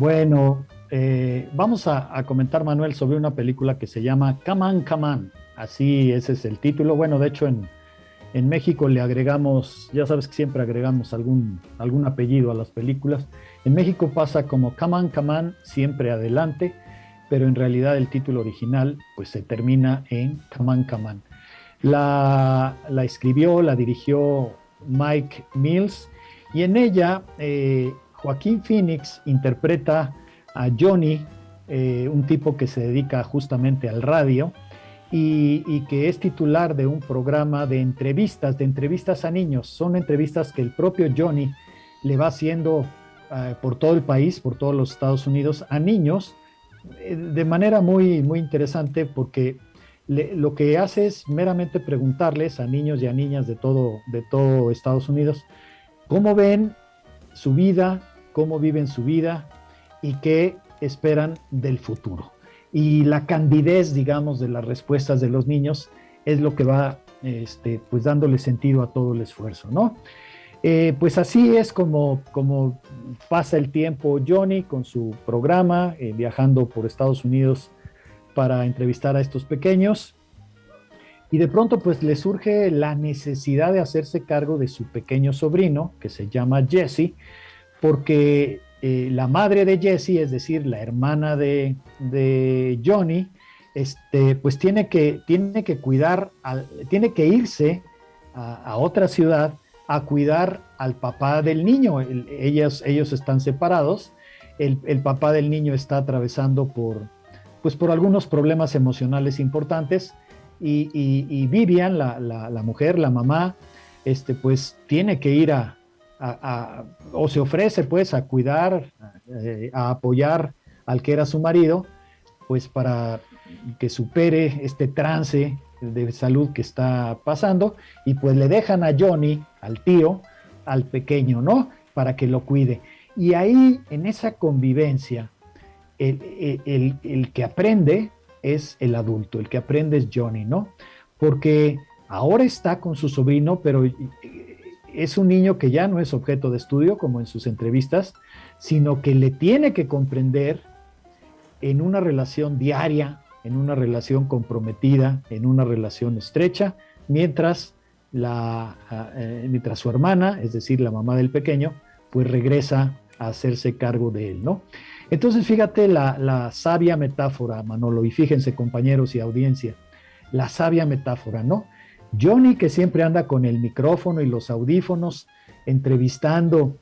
Bueno, vamos a comentar, Manuel, sobre una película que se llama Come On, Come On. Así, ese es el título. Bueno, de hecho, en México le agregamos, ya sabes que siempre agregamos algún apellido a las películas. En México pasa como Come On, siempre adelante, pero en realidad el título original pues se termina en Come On. La escribió, la dirigió Mike Mills y en ella Joaquín Phoenix interpreta a Johnny, un tipo que se dedica justamente al radio y que es titular de un programa de entrevistas a niños. Son entrevistas que el propio Johnny le va haciendo por todo el país, por todos los Estados Unidos, a niños, de manera muy interesante porque lo que hace es meramente preguntarles a niños y a niñas de todo Estados Unidos cómo ven su vida, cómo viven su vida y qué esperan del futuro. Y la candidez, digamos, de las respuestas de los niños es lo que va pues dándole sentido a todo el esfuerzo, ¿no? Pues así es como pasa el tiempo Johnny con su programa, viajando por Estados Unidos para entrevistar a estos pequeños. Y de pronto pues le surge la necesidad de hacerse cargo de su pequeño sobrino, que se llama Jesse, porque la madre de Jesse, es decir, la hermana de Johnny, pues tiene que cuidar, tiene que irse a otra ciudad a cuidar al papá del niño. Ellos están separados, el papá del niño está atravesando por algunos problemas emocionales importantes y Vivian, la mujer, la mamá, pues tiene que ir o se ofrece pues a cuidar, a apoyar al que era su marido, pues para que supere este trance de salud que está pasando y pues le dejan a Johnny, al tío, al pequeño, ¿no? Para que lo cuide. Y ahí, en esa convivencia, el que aprende es el adulto, el que aprende es Johnny, ¿no? Porque ahora está con su sobrino, pero es un niño que ya no es objeto de estudio, como en sus entrevistas, sino que le tiene que comprender en una relación diaria, en una relación comprometida, en una relación estrecha, mientras, mientras su hermana, es decir, la mamá del pequeño, pues regresa a hacerse cargo de él, ¿no? Entonces, fíjate la sabia metáfora, Manolo, y fíjense, compañeros y audiencia, la sabia metáfora, ¿no? Johnny, que siempre anda con el micrófono y los audífonos, entrevistando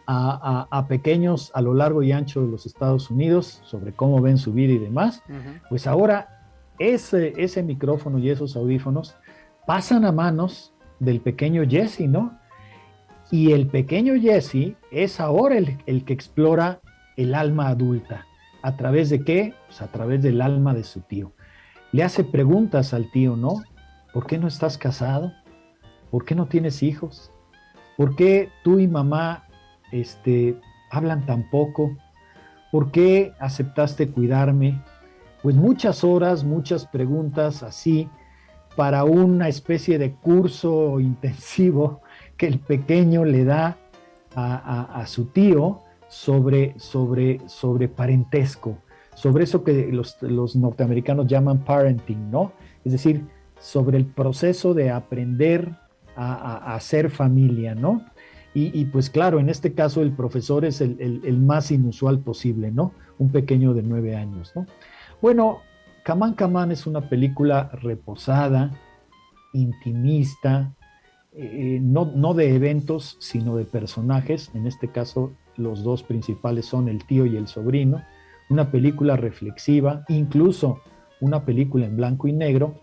a pequeños a lo largo y ancho de los Estados Unidos sobre cómo ven su vida y demás, pues ahora ese micrófono y esos audífonos pasan a manos del pequeño Jesse, ¿no? Y el pequeño Jesse es ahora el que explora el alma adulta. ¿A través de qué? Pues a través del alma de su tío. Le hace preguntas al tío, ¿no? ¿Por qué no estás casado? ¿Por qué no tienes hijos? ¿Por qué tú y mamá hablan tan poco? ¿Por qué aceptaste cuidarme? Pues muchas horas, muchas preguntas así para una especie de curso intensivo que el pequeño le da a su tío sobre parentesco, sobre eso que los norteamericanos llaman parenting, ¿no? Es decir, sobre el proceso de aprender a hacer familia, ¿no? Pues claro, en este caso el profesor es el más inusual posible, ¿no? Un pequeño de 9 años, ¿no? Bueno, Come On es una película reposada, intimista, no de eventos, sino de personajes. En este caso, los dos principales son el tío y el sobrino. Una película reflexiva, incluso una película en blanco y negro,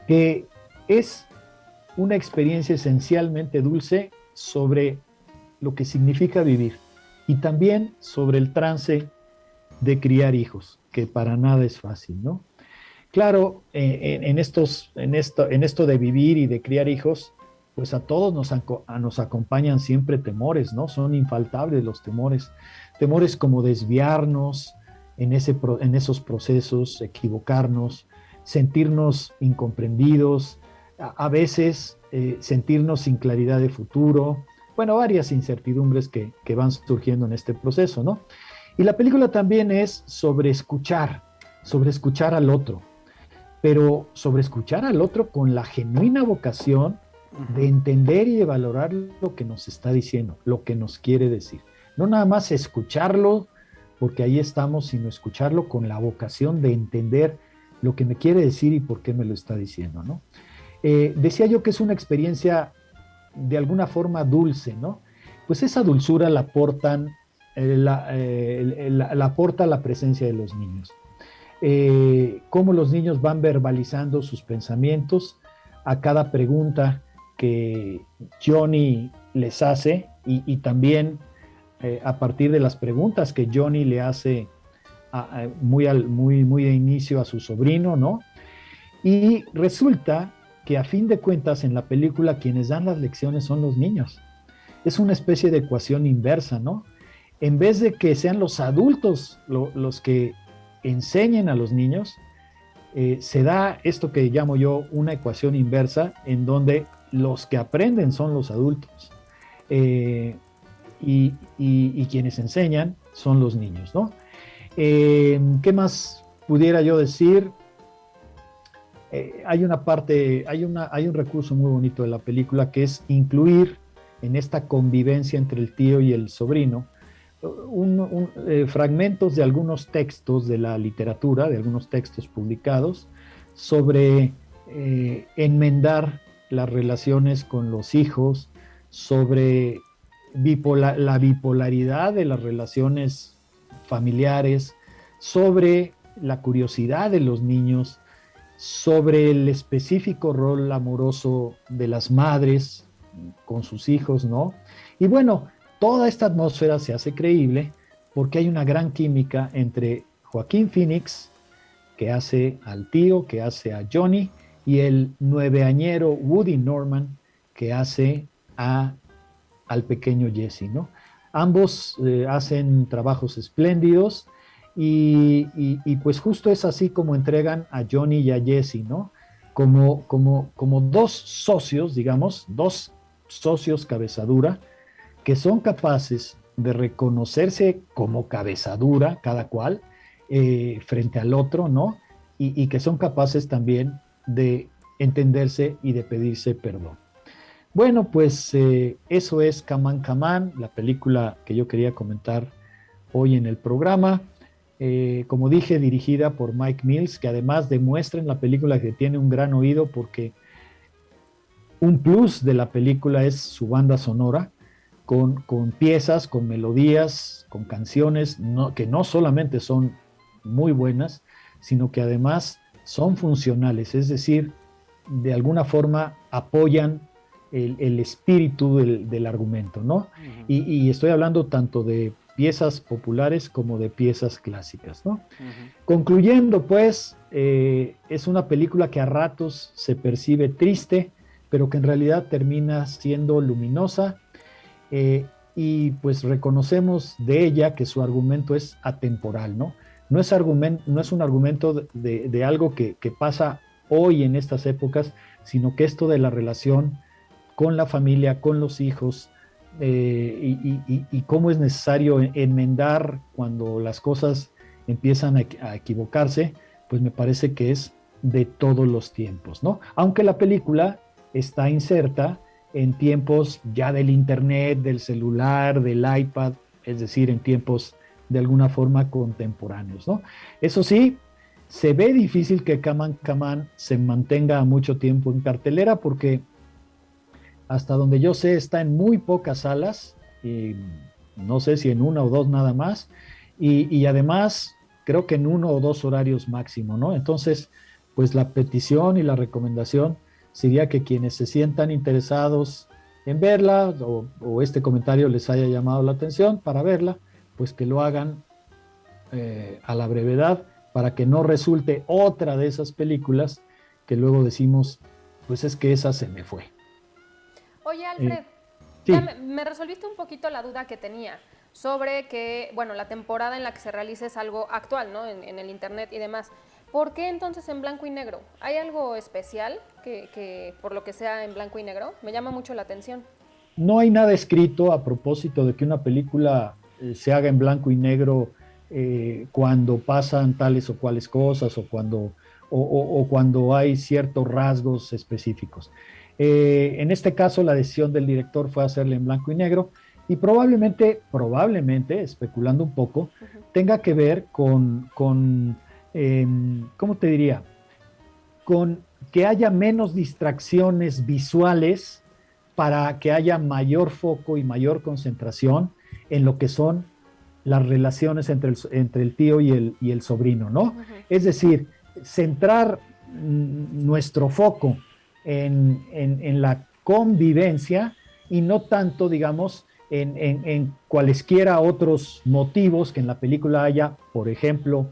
que es una experiencia esencialmente dulce sobre lo que significa vivir y también sobre el trance de criar hijos, que para nada es fácil, ¿no? Claro, en esto de vivir y de criar hijos, pues a todos nos acompañan siempre temores, ¿no? Son infaltables los temores. Temores como desviarnos en esos procesos, equivocarnos, sentirnos incomprendidos, a veces sentirnos sin claridad de futuro, bueno, varias incertidumbres que van surgiendo en este proceso, ¿no? Y la película también es sobre escuchar al otro, pero sobre escuchar al otro con la genuina vocación de entender y de valorar lo que nos está diciendo, lo que nos quiere decir. No nada más escucharlo, porque ahí estamos, sino escucharlo con la vocación de entender lo que me quiere decir y por qué me lo está diciendo, ¿no? Decía yo que es una experiencia de alguna forma dulce, ¿no? Pues esa dulzura la aportan, la aporta la presencia de los niños. Cómo los niños van verbalizando sus pensamientos a cada pregunta que Johnny les hace y también a partir de las preguntas que Johnny le hace muy de inicio a su sobrino, ¿no? Y resulta que a fin de cuentas en la película quienes dan las lecciones son los niños. Es una especie de ecuación inversa, ¿no? En vez de que sean los adultos los que enseñen a los niños, se da esto que llamo yo una ecuación inversa, en donde los que aprenden son los adultos y quienes enseñan son los niños, ¿no? ¿Qué más pudiera yo decir? Hay una parte, hay un recurso muy bonito de la película que es incluir en esta convivencia entre el tío y el sobrino fragmentos de algunos textos de la literatura, de algunos textos publicados sobre enmendar las relaciones con los hijos, sobre la bipolaridad de las relaciones familiares, sobre la curiosidad de los niños, sobre el específico rol amoroso de las madres con sus hijos, ¿no? Y bueno, toda esta atmósfera se hace creíble porque hay una gran química entre Joaquín Phoenix, que hace al tío, que hace a Johnny, y el nueveañero Woody Norman, que hace al pequeño Jesse, ¿no? Ambos hacen trabajos espléndidos y pues justo es así como entregan a Johnny y a Jesse, ¿no? Como dos socios, digamos, dos socios cabezadura, que son capaces de reconocerse como cabezadura cada cual frente al otro, ¿no? Y que son capaces también de entenderse y de pedirse perdón. Bueno, pues eso es Kaman Kaman, la película que yo quería comentar hoy en el programa. Como dije, dirigida por Mike Mills, que además demuestra en la película que tiene un gran oído porque un plus de la película es su banda sonora, con piezas, con melodías, con canciones que no solamente son muy buenas, sino que además son funcionales, es decir, de alguna forma apoyan el espíritu del argumento, ¿no? Uh-huh. Y estoy hablando tanto de piezas populares como de piezas clásicas, ¿no? Uh-huh. Concluyendo, pues, es una película que a ratos se percibe triste, pero que en realidad termina siendo luminosa, y pues reconocemos de ella que su argumento es atemporal, ¿no? No es un argumento de algo que pasa hoy en estas épocas, sino que esto de la relación con la familia, con los hijos, y cómo es necesario enmendar cuando las cosas empiezan a equivocarse, pues me parece que es de todos los tiempos, ¿no? Aunque la película está inserta en tiempos ya del internet, del celular, del iPad, es decir, en tiempos de alguna forma contemporáneos, ¿no? Eso sí, se ve difícil que Kaman Kaman se mantenga mucho tiempo en cartelera porque hasta donde yo sé está en muy pocas salas, y no sé si en una o dos nada más, y además creo que en uno o dos horarios máximo, ¿no? Entonces, pues la petición y la recomendación sería que quienes se sientan interesados en verla o este comentario les haya llamado la atención para verla, pues que lo hagan a la brevedad para que no resulte otra de esas películas que luego decimos, pues es que esa se me fue. Oye, Alfred, sí. ya me resolviste un poquito la duda que tenía sobre que, bueno, la temporada en la que se realiza es algo actual, ¿no? En el internet y demás. ¿Por qué entonces en blanco y negro? ¿Hay algo especial que por lo que sea en blanco y negro? Me llama mucho la atención. no hay nada escrito a propósito de que una película se haga en blanco y negro cuando pasan tales o cuales cosas o cuando hay ciertos rasgos específicos. En este caso, la decisión del director fue hacerle en blanco y negro y probablemente, especulando un poco, tenga que ver ¿cómo te diría? Con que haya menos distracciones visuales para que haya mayor foco y mayor concentración en lo que son las relaciones entre el tío y el sobrino, ¿no? Es decir, centrar nuestro foco en la convivencia y no tanto, digamos, en cualesquiera otros motivos que en la película haya, por ejemplo,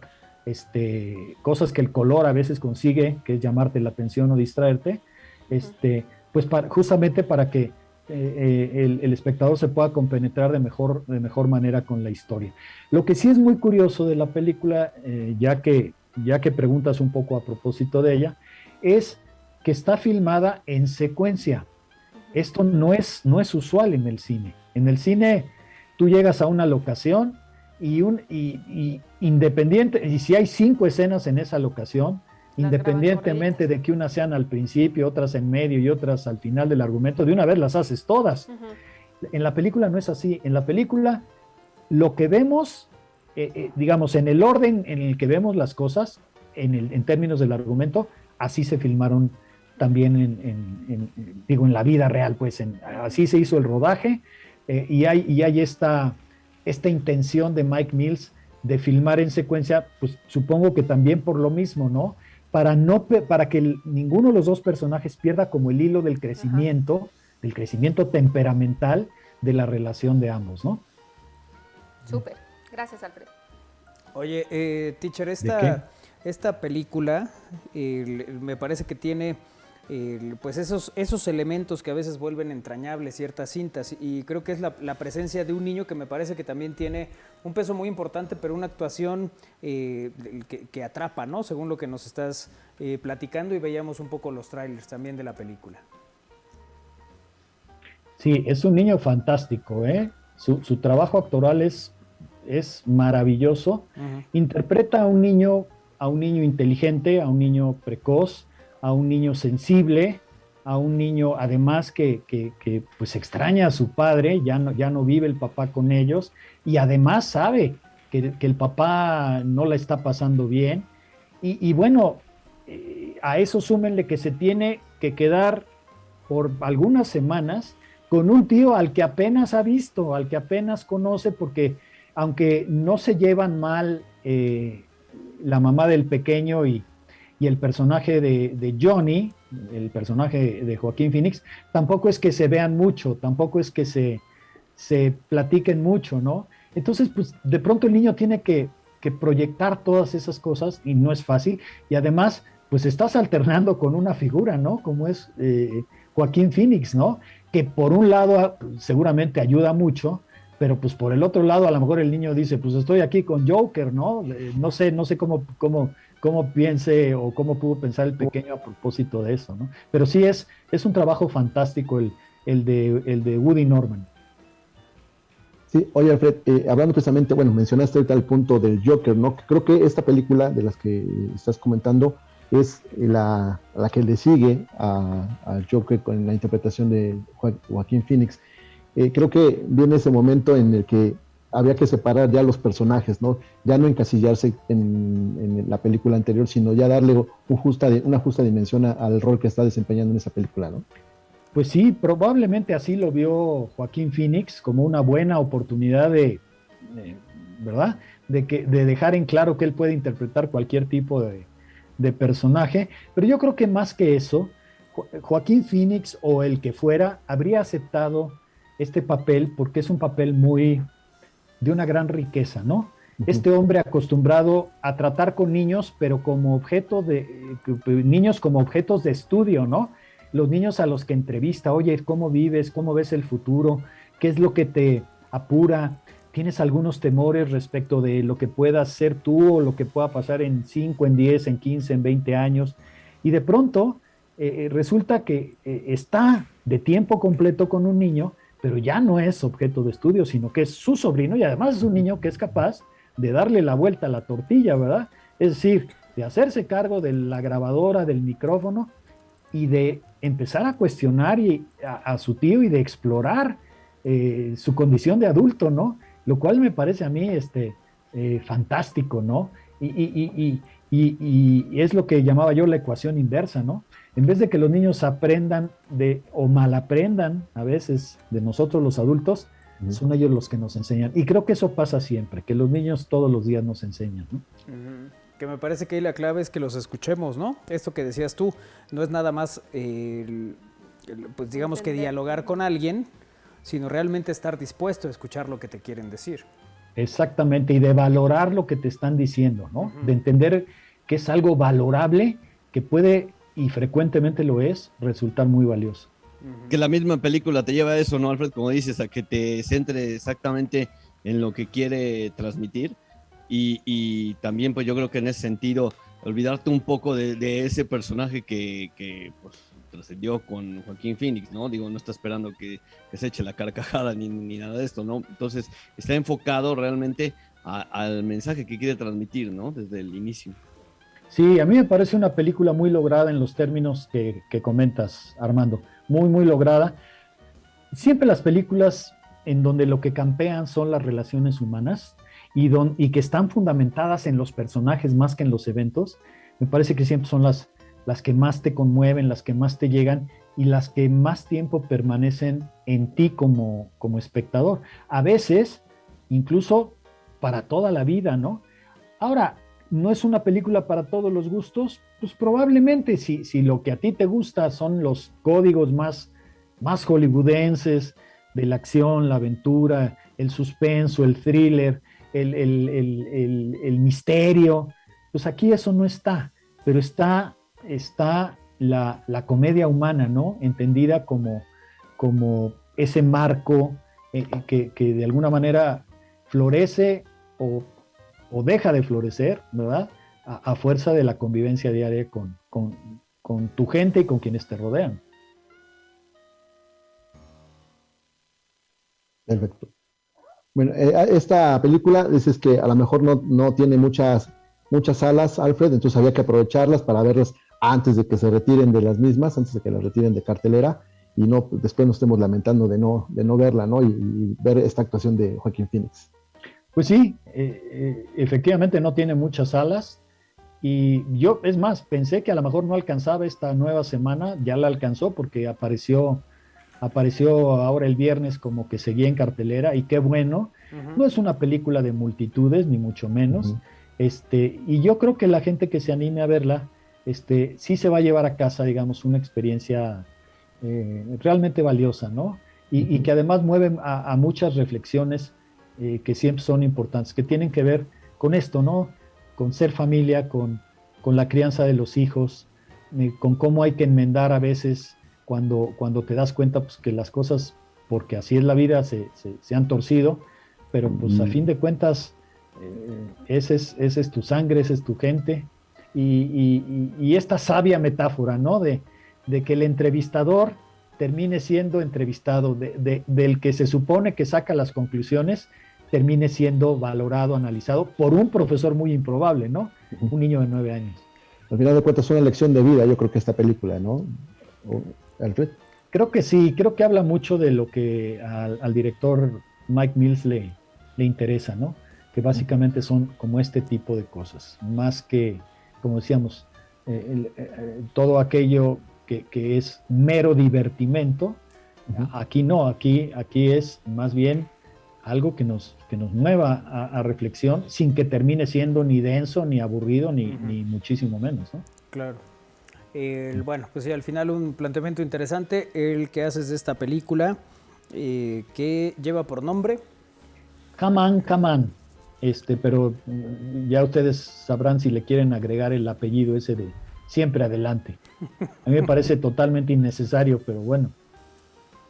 cosas que el color a veces consigue, que es llamarte la atención o distraerte, pues justamente para que el espectador se pueda compenetrar de mejor manera con la historia. Lo que sí es muy curioso de la película, ya que preguntas un poco a propósito de ella, es que está filmada en secuencia. Esto no es usual en el cine. En el cine tú llegas a una locación y independiente, y si hay 5 escenas en esa locación, independientemente de que unas sean al principio, otras en medio y otras al final del argumento, de una vez las haces todas. En la película no es así. En la película lo que vemos, digamos, en el orden en el que vemos las cosas, en términos del argumento, así se filmaron también en la vida real, pues así se hizo el rodaje, y hay esta intención de Mike Mills de filmar en secuencia, pues supongo que también por lo mismo, ¿no? Para que ninguno de los dos personajes pierda como el hilo del crecimiento temperamental de la relación de ambos, ¿no? Súper, gracias, Alfredo. Oye, teacher, esta película me parece que tiene pues esos elementos que a veces vuelven entrañables ciertas cintas, y creo que es la presencia de un niño que me parece que también tiene un peso muy importante, pero una actuación que atrapa, ¿no? Según lo que nos estás platicando, y veíamos un poco los trailers también de la película. Sí, es un niño fantástico, ¿eh? Su trabajo actoral es maravilloso. Interpreta a un niño inteligente, a un niño precoz, a un niño sensible, a un niño además que pues extraña a su padre, ya no vive el papá con ellos, y además sabe que el papá no la está pasando bien, y bueno, a eso súmenle que se tiene que quedar por algunas semanas con un tío al que apenas ha visto, al que apenas conoce, porque aunque no se llevan mal la mamá del pequeño y el personaje de Johnny, el personaje de Joaquín Phoenix, tampoco es que se vean mucho, tampoco es que se platiquen mucho, ¿no? Entonces, pues de pronto el niño tiene que proyectar todas esas cosas y no es fácil, y además, pues estás alternando con una figura, ¿no? Como es Joaquín Phoenix, ¿no? Que por un lado seguramente ayuda mucho, pero pues por el otro lado a lo mejor el niño dice, pues estoy aquí con Joker, ¿no? No sé cómo piense o cómo pudo pensar el pequeño a propósito de eso, ¿no? Pero sí es un trabajo fantástico el de Woody Norman. Sí, oye Alfred, hablando precisamente, bueno, mencionaste ahorita el punto del Joker, ¿no? Creo que esta película de las que estás comentando es la que le sigue al Joker con la interpretación de Joaquín Phoenix. Creo que viene ese momento en el que había que separar ya los personajes, ¿no? Ya no encasillarse en la película anterior, sino ya darle una justa dimensión al rol que está desempeñando en esa película, ¿no? Pues sí, probablemente así lo vio Joaquín Phoenix, como una buena oportunidad ¿verdad? De dejar en claro que él puede interpretar cualquier tipo de personaje, pero yo creo que más que eso, Joaquín Phoenix o el que fuera habría aceptado este papel porque es un papel de una gran riqueza, ¿no? Este hombre acostumbrado a tratar con niños, pero como niños como objetos de estudio, ¿no? Los niños a los que entrevista, oye, ¿cómo vives? ¿Cómo ves el futuro? ¿Qué es lo que te apura? ¿Tienes algunos temores respecto de lo que puedas ser tú o lo que pueda pasar en 5, en 10, en 15, en 20 años? Y de pronto resulta que está de tiempo completo con un niño, pero ya no es objeto de estudio, sino que es su sobrino y además es un niño que es capaz de darle la vuelta a la tortilla, ¿verdad? Es decir, de hacerse cargo de la grabadora, del micrófono y de empezar a cuestionar a su tío y de explorar su condición de adulto, ¿no? Lo cual me parece a mí fantástico, ¿no? Y es lo que llamaba yo la ecuación inversa, ¿no? En vez de que los niños aprendan o malaprendan a veces de nosotros los adultos, son ellos los que nos enseñan. Y creo que eso pasa siempre, que los niños todos los días nos enseñan, ¿no? Que me parece que ahí la clave es que los escuchemos, ¿no? Esto que decías tú, no es nada más, pues digamos que dialogar con alguien, sino realmente estar dispuesto a escuchar lo que te quieren decir. Exactamente, y de valorar lo que te están diciendo, ¿no? De entender que es algo valorable, que puede, y frecuentemente lo es, resultar muy valioso. Que la misma película te lleva a eso, ¿no, Alfred? Como dices, a que te centre exactamente en lo que quiere transmitir y también pues yo creo que en ese sentido olvidarte un poco de ese personaje que pues trascendió con Joaquín Phoenix, ¿no? Digo, no está esperando que se eche la carcajada ni nada de esto, ¿no? Entonces está enfocado realmente al mensaje que quiere transmitir, ¿no? Desde el inicio. Sí, a mí me parece una película muy lograda en los términos que comentas, Armando. Muy, muy lograda. Siempre las películas en donde lo que campean son las relaciones humanas y que están fundamentadas en los personajes más que en los eventos, me parece que siempre son las que más te conmueven, las que más te llegan y las que más tiempo permanecen en ti como espectador. A veces, incluso para toda la vida, ¿no? Ahora, ¿no es una película para todos los gustos? Pues probablemente, si lo que a ti te gusta son los códigos más hollywoodenses de la acción, la aventura, el suspenso, el thriller, el misterio, pues aquí eso no está, pero está la comedia humana, ¿no? Entendida como ese marco que de alguna manera florece o deja de florecer, ¿verdad? A fuerza de la convivencia diaria con tu gente y con quienes te rodean. Perfecto. Bueno, esta película dices que a lo mejor no tiene muchas salas, Alfred, entonces había que aprovecharlas para verlas antes de que se retiren de las mismas, antes de que las retiren de cartelera y no después nos estemos lamentando de no verla, ¿no? Y ver esta actuación de Joaquín Phoenix. Pues sí, efectivamente no tiene muchas salas y yo, es más, pensé que a lo mejor no alcanzaba esta nueva semana, ya la alcanzó porque apareció ahora el viernes como que seguía en cartelera y qué bueno. No es una película de multitudes ni mucho menos, y yo creo que la gente que se anime a verla sí se va a llevar a casa, digamos, una experiencia realmente valiosa, ¿no? Y que además mueve a muchas reflexiones que siempre son importantes, que tienen que ver con esto, ¿no? Con ser familia, con la crianza de los hijos, con cómo hay que enmendar a veces cuando te das cuenta pues, que las cosas, porque así es la vida, se han torcido, pero pues a fin de cuentas ese es tu sangre, esa es tu gente, y esta sabia metáfora, ¿no? De que el entrevistador termine siendo entrevistado, del que se supone que saca las conclusiones, termine siendo valorado, analizado por un profesor muy improbable, ¿no? Un niño de 9 años. Al final de cuentas es una lección de vida, yo creo que esta película, ¿no? Alfred. Creo que sí, creo que habla mucho de lo que al director Mike Mills le interesa, ¿no? Que básicamente son como este tipo de cosas, más que, como decíamos, todo aquello que es mero divertimento. Aquí no, aquí es más bien algo que nos mueva a reflexión sin que termine siendo ni denso, ni aburrido, ni muchísimo menos, ¿no? Claro. Bueno, pues sí, al final un planteamiento interesante, el que haces de esta película, que lleva por nombre... Come On, Come On. Pero ya ustedes sabrán si le quieren agregar el apellido ese de Siempre Adelante. A mí me parece totalmente innecesario, pero bueno,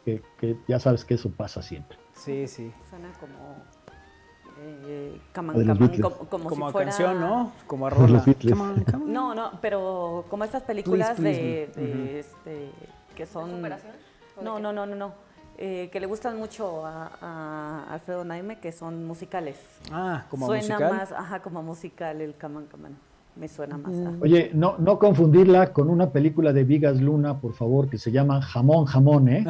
que ya sabes que eso pasa siempre. Sí, sí. Suena como como si fuera... canción, ¿no? Como a rola. No, pero como estas películas Please, que son... ¿De superación? No. que le gustan mucho a Alfredo Naime, que son musicales. Ah, como suena musical. Más, como musical el Come On. Me suena más. Oye, no confundirla con una película de Vigas Luna, por favor, que se llama Jamón, Jamón, ¿eh?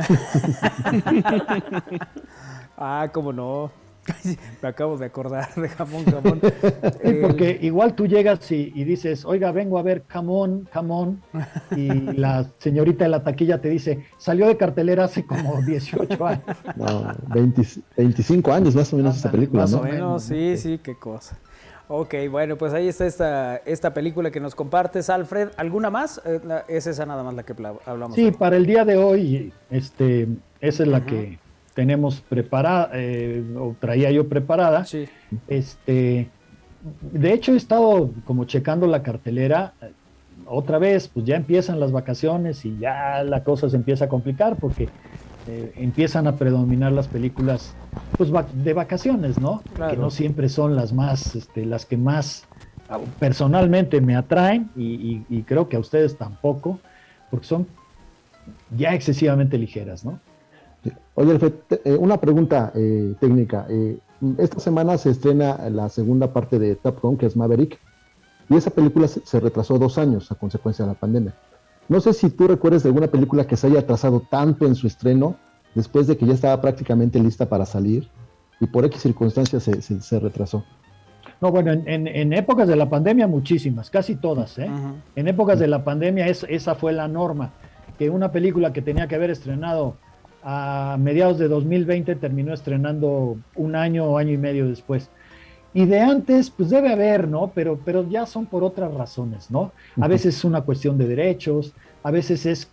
Cómo no. Me acabo de acordar de Jamón, Jamón. Porque igual tú llegas y dices, oiga, vengo a ver Jamón, Jamón, y la señorita de la taquilla te dice, salió de cartelera hace como 18 años. No, 25 años más o menos esta película, Más ¿no? o menos, sí, qué cosa. Ok, bueno, pues ahí está esta película que nos compartes, Alfred. ¿Alguna más? Es esa nada más la que hablamos. Sí, hoy. para el día de hoy, esa es la que tenemos preparada, o traía yo preparada. Sí. De hecho, he estado como checando la cartelera. Otra vez, pues ya empiezan las vacaciones y ya la cosa se empieza a complicar porque empiezan a predominar las películas pues de vacaciones, ¿no? Claro. Que no siempre son las más, las que más personalmente me atraen y creo que a ustedes tampoco, porque son ya excesivamente ligeras, ¿no? Oye, Alfred, una pregunta técnica. Esta semana se estrena la segunda parte de Top Gun, que es Maverick, y esa película se retrasó 2 años a consecuencia de la pandemia. No sé si tú recuerdas de alguna película que se haya atrasado tanto en su estreno, después de que ya estaba prácticamente lista para salir, y por X circunstancias se retrasó. No, bueno, en épocas de la pandemia muchísimas, casi todas, ¿eh? Ujú. En épocas de la pandemia esa fue la norma, que una película que tenía que haber estrenado a mediados de 2020 terminó estrenando un año o año y medio después. Y de antes, pues debe haber, ¿no? Pero ya son por otras razones, ¿no? A veces es una cuestión de derechos, a veces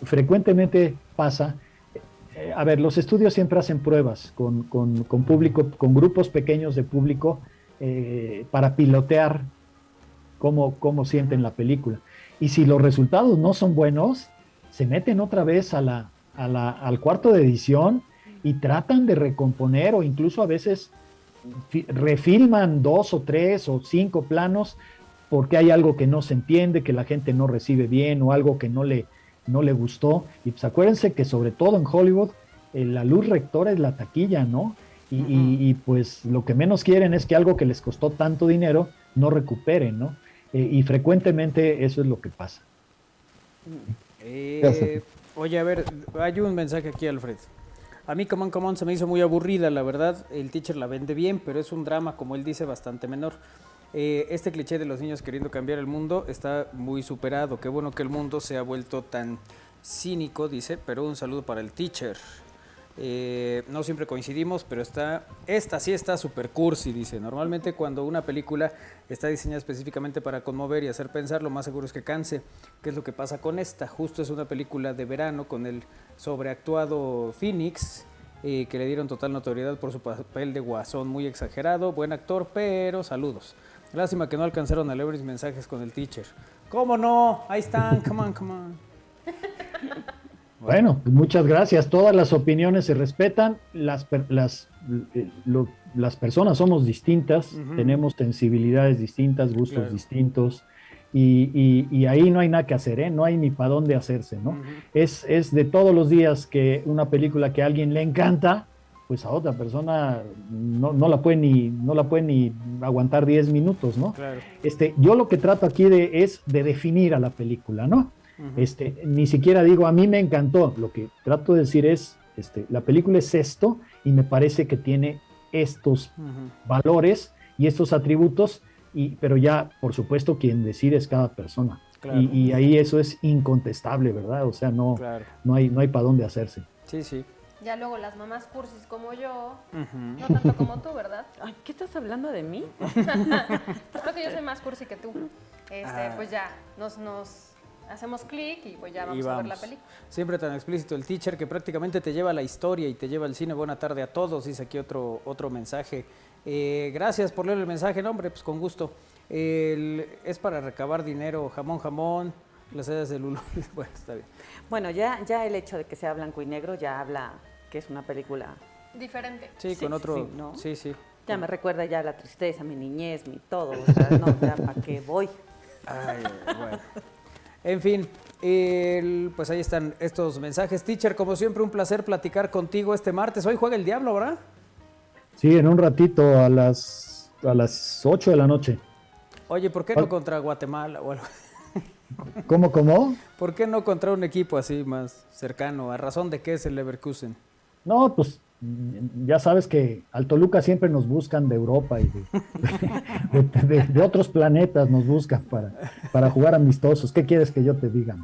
frecuentemente pasa. A ver, los estudios siempre hacen pruebas con público, con grupos pequeños de público para pilotear cómo sienten la película. Y si los resultados no son buenos, se meten otra vez al cuarto de edición y tratan de recomponer o incluso a veces refilman 2 o 3 o 5 planos porque hay algo que no se entiende, que la gente no recibe bien o algo que no le gustó. Y pues acuérdense que sobre todo en Hollywood la luz rectora es la taquilla, ¿no? Y pues lo que menos quieren es que algo que les costó tanto dinero no recuperen, ¿no? Y frecuentemente eso es lo que pasa. Oye, a ver, hay un mensaje aquí, Alfred. A mí Come On se me hizo muy aburrida, la verdad. El teacher la vende bien, pero es un drama, como él dice, bastante menor. Este cliché de los niños queriendo cambiar el mundo está muy superado. Qué bueno que el mundo se ha vuelto tan cínico, dice, pero un saludo para el teacher. No siempre coincidimos, pero esta sí está super cursi, dice. Normalmente cuando una película está diseñada específicamente para conmover y hacer pensar, lo más seguro es que canse. ¿Qué es lo que pasa con esta? Justo es una película de verano con el sobreactuado Phoenix, que le dieron total notoriedad por su papel de guasón muy exagerado. Buen actor, pero saludos. Lástima que no alcanzaron a leer mis mensajes con el teacher. ¿Cómo no? Ahí están, come on. Bueno, pues muchas gracias. Todas las opiniones se respetan. Las personas somos distintas, tenemos sensibilidades distintas, gustos distintos, y ahí no hay nada que hacer, ¿eh? No hay ni para dónde hacerse, ¿no? Es de todos los días que una película que a alguien le encanta, pues a otra persona no la puede ni aguantar 10 minutos, ¿no? Claro. Yo lo que trato aquí es de definir a la película, ¿no? Ni siquiera digo, a mí me encantó. Lo que trato de decir es, la película es esto y me parece que tiene estos valores y estos atributos, pero ya, por supuesto, quien decide es cada persona. Claro. Y ahí eso es incontestable, ¿verdad? O sea, no hay para dónde hacerse. Sí, sí. Ya luego las mamás cursis como yo, no tanto como tú, ¿verdad? Ay, ¿qué estás hablando de mí? Creo que yo soy más cursi que tú. Pues ya, nos hacemos clic y pues ya vamos a ver la película. Siempre tan explícito el teacher que prácticamente te lleva a la historia y te lleva al cine. Buena tarde a todos, dice aquí otro mensaje. Gracias por leer el mensaje, no, hombre, pues con gusto. Es para recabar dinero, jamón, las hayas de Lulu. Bueno, está bien. Bueno, ya el hecho de que sea blanco y negro ya habla que es una película diferente. Sí, con otro. Sí, ¿no? Sí. Ya me recuerda ya la tristeza, mi niñez, mi todo. O sea, no, ya para qué voy. Ay, bueno. En fin, Pues ahí están estos mensajes. Teacher, como siempre, un placer platicar contigo este martes. Hoy juega el Diablo, ¿verdad? Sí, en un ratito a las 8 de la noche. Oye, ¿por qué no contra Guatemala o algo? ¿Cómo? ¿Por qué no contra un equipo así más cercano? ¿A razón de qué es el Leverkusen? No, pues ya sabes que al Toluca siempre nos buscan de Europa y de otros planetas nos buscan para jugar amistosos. ¿Qué quieres que yo te diga?